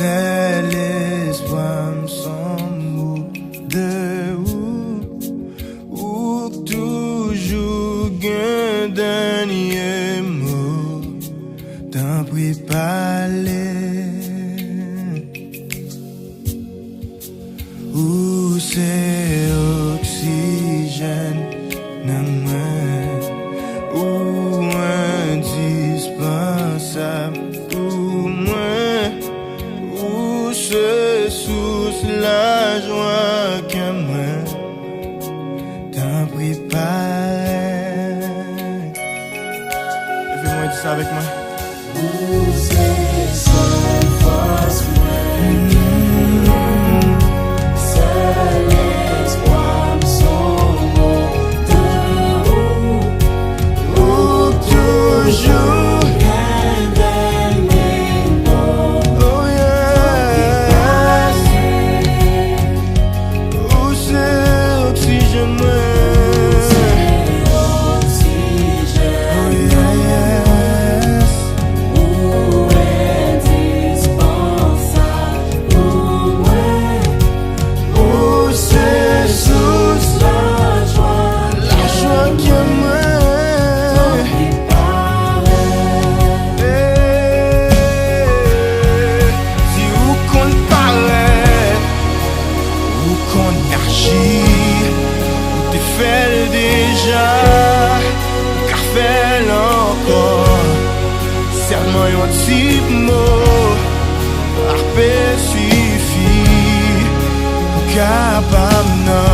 c'est l'espoir sans mot de ou toujours un dernier mot t'en prie parler ou c'est oxygène dans moi ou indispensable pour moi ou c'est sous la joie que moi t'en prie parler. Fais-moi dire ça avec moi. Ou c'est sans force moi c'est l'espoir sans mot de ou toujours un dernier mot. Oh yes. Ou c'est oxygène moi. Seulement un petit mot arpé suffit pour capable non.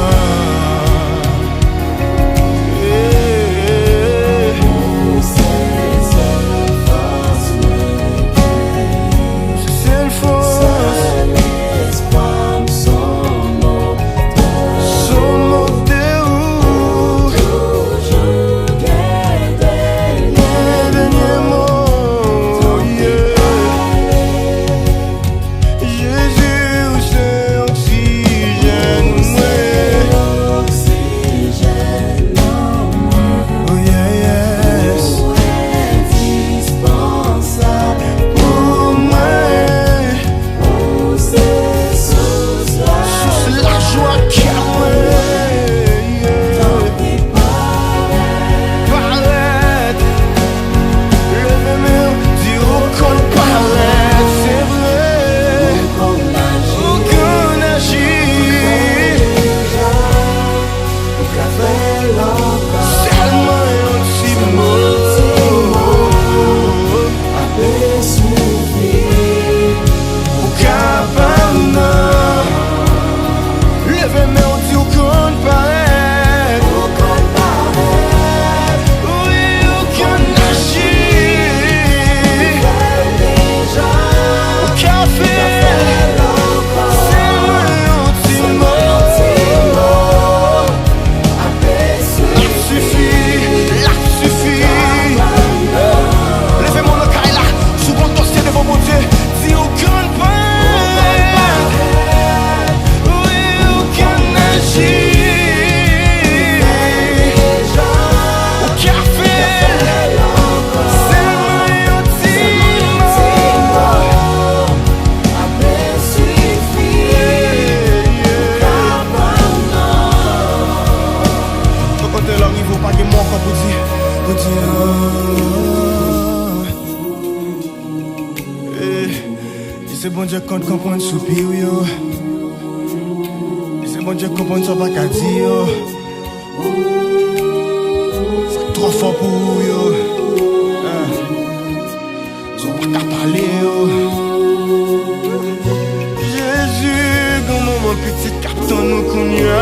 C'est bon Dieu qu'on comprend soupir yo. C'est bon Dieu comprend ça pas qu'à dire. C'est trop fort pour yo. Ça pas qu'à parler yo. Jésus, comment mon petit carton nous connaît.